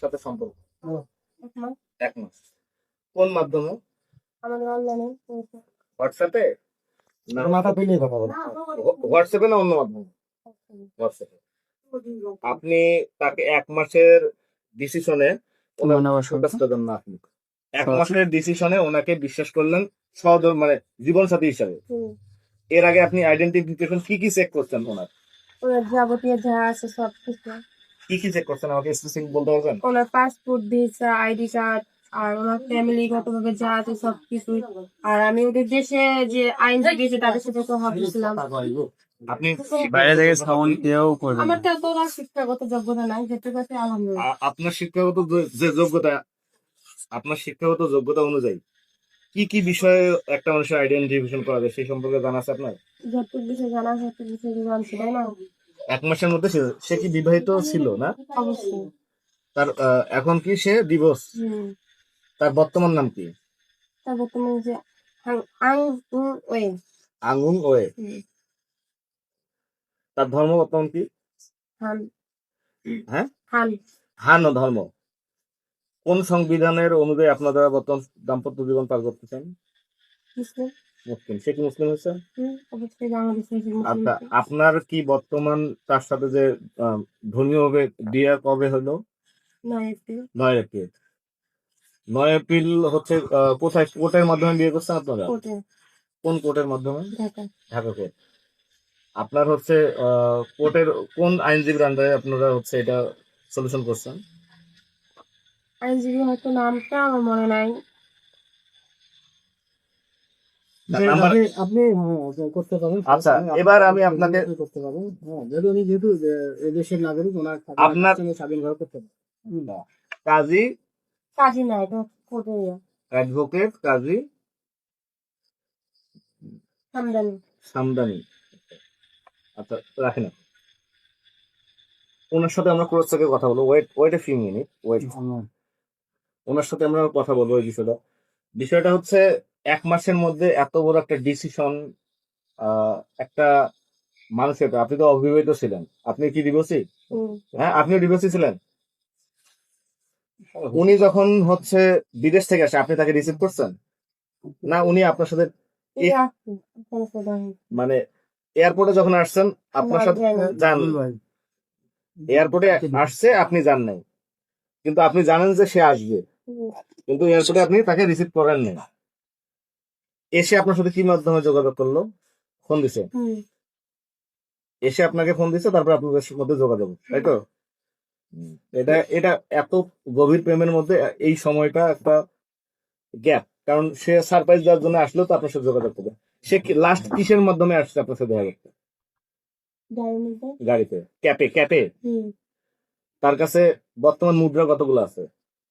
সাথে সম্পর্ক? এক মাস। 1 মাস। কোন মাধ্যমে? আমাদের অনলাইনে হোয়াটসঅ্যাপে? না মাথা পেলেই কথা বলে। হোয়াটসঅ্যাপে না অন্য মাধ্যমে? হোয়াটসঅ্যাপে। আপনি তাকে 1 মাসের ডিসিশনে না আপনি 1 মাসের ডিসিশনে ওনাকে বিশ্বাস করলেন মানে জীবন সাথী হিসাবে। এর আগে আপনি আইডেন্টিফিকেশন কি চেক করছেন ওনার? ওনার যাবতীয় যা আছে সবকিছু। কি চেক করছেন আমাকে স্পেসিফিক বলতে পারবেন? ওনার পাসপোর্ট, ভিসা, আইডি কার্ড আর ওনার ফ্যামিলিগতভাবে যা আছে সবকিছু। আর আমি ওদের দেশে যে আইনজীবী আছে তাদের সাথে কথা বলছিলাম। আপনি বাইরে থেকে সাউন্ড কেউ করবে আমার তো তোরা শিক্ষাগত যোগ্যতা নাই, যেতে পারছে আলহামদুলিল্লাহ। আপনার শিক্ষাগত যোগ্যতা অনুযায়ী কি বিষয়ে একটা মানুষের আইডেন্টিফিকেশন করা যায় সেই সম্পর্কে জানা আছে আপনার? যতটুকু বিষয় জানা আছে ততটুকু বিষয় জানছি, তাই না? 1 মাসের মধ্যে সে কি বিবাহিত ছিল না? অবশ্যই। তার এখন কি সে ডিভোর্স? তার বর্তমান নাম কি? তার বর্তমানে যে ওয়ে। আঙ্গুন ওয়ে। তার ধর্ম বর্তমান কি? হান। হ্যাঁ, হান। হান ধর্ম। কোন সংবিধানের অনুযায়ী আপনারা বর্তমান দাম্পত্য জীবন পার করতেছেন? মুসলিম। মুসলিম। সে কি মুসলিম হয়েছে? অবশ্যই বাংলাদেশের আচ্ছা, আপনার কি বর্তমান তার সাথে যে ধর্মীয় ভাবে বিয়ে কবে হলো? 9 এপ্রিল। 9 এপ্রিল। 9 এপ্রিল হচ্ছে কোথায় কোর্টের মাধ্যমে বিয়ে করছেন আপনারা? কোর্টে। কোন কোর্টের মাধ্যমে? ঢাকা। ঢাকা কোর্ট। আপনার হচ্ছে কোর্টের কোন আইনজীবীর আন্ডারে আপনারা হচ্ছে এটা সলিউশন করছেন? আইনজীবী হয়তো নামটা আমার মনে নাই। আপনি করতে পারেন। আচ্ছা, এবার আমি আপনাকে করতে পারেন। হ্যাঁ, যেহেতু এদেশের নাগরিক, ওনার আপনার স্বাধীনভাবে করতে পারেন। কাজী না, এটা কোর্টে অ্যাডভোকেট কাজী সামদানি। সামদানি। আচ্ছা, রাখেন। ওনার সাথে আমরা ক্রস থেকে কথা বলবো। Wait a few minute wait. ওনার সাথে আমরা কথা বলবো এই বিষয়টা হচ্ছে 1 মাসের মধ্যে এত বড় একটা ডিসিশন একটা মানুষের। আপনি তো অবিবাহিত ছিলেন, আপনি কি ডিভোর্সি? হ্যাঁ, আপনিও ডিভোর্সি ছিলেন। উনি যখন হচ্ছে বিদেশ থেকে আসে আপনি তাকে রিসিভ করছেন না? উনি আপনার সাথে মানে এয়ারপোর্টে যখন আসছেন আপনার সাথে যান, এয়ারপোর্টে আসছে আপনি যান নাই, কিন্তু আপনি জানেন যে সে আসবে, কিন্তু এয়ারপোর্টে আপনি তাকে রিসিভ করেন নাই। এসে আপনার সাথে কি মাধ্যমে যোগাযোগ করলো? ফোন দিছে। এসে আপনাকে ফোন দিছে, তারপর আপনাদের মধ্যে যোগাযোগ, তাই তো? এটা এত গভীর প্রেমের মধ্যে এই সময়টা একটা গ্যাপ, কারণ সে সারপ্রাইজ দেওয়ার জন্য আসলেও তো আপনার সাথে যোগাযোগ করবে। সে লাস্ট কিসের মাধ্যমে আসছে আপনার সাথে দেখা করতে? গাড়িতে। ক্যাপে। তার কাছে বর্তমান মুদ্রা কতগুলো আছে?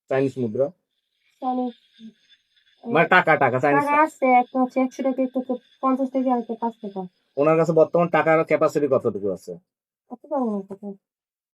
চাইনিজ মুদ্রা মানে টাকা চাইনিজ আছে, একটা হচ্ছে 100 টাকা, একটা 50 টাকা, আর একটা 5 টাকা। ওনার কাছে বর্তমান টাকার ক্যাপাসিটি কতটুকু আছে? কত পাবো না টাকা?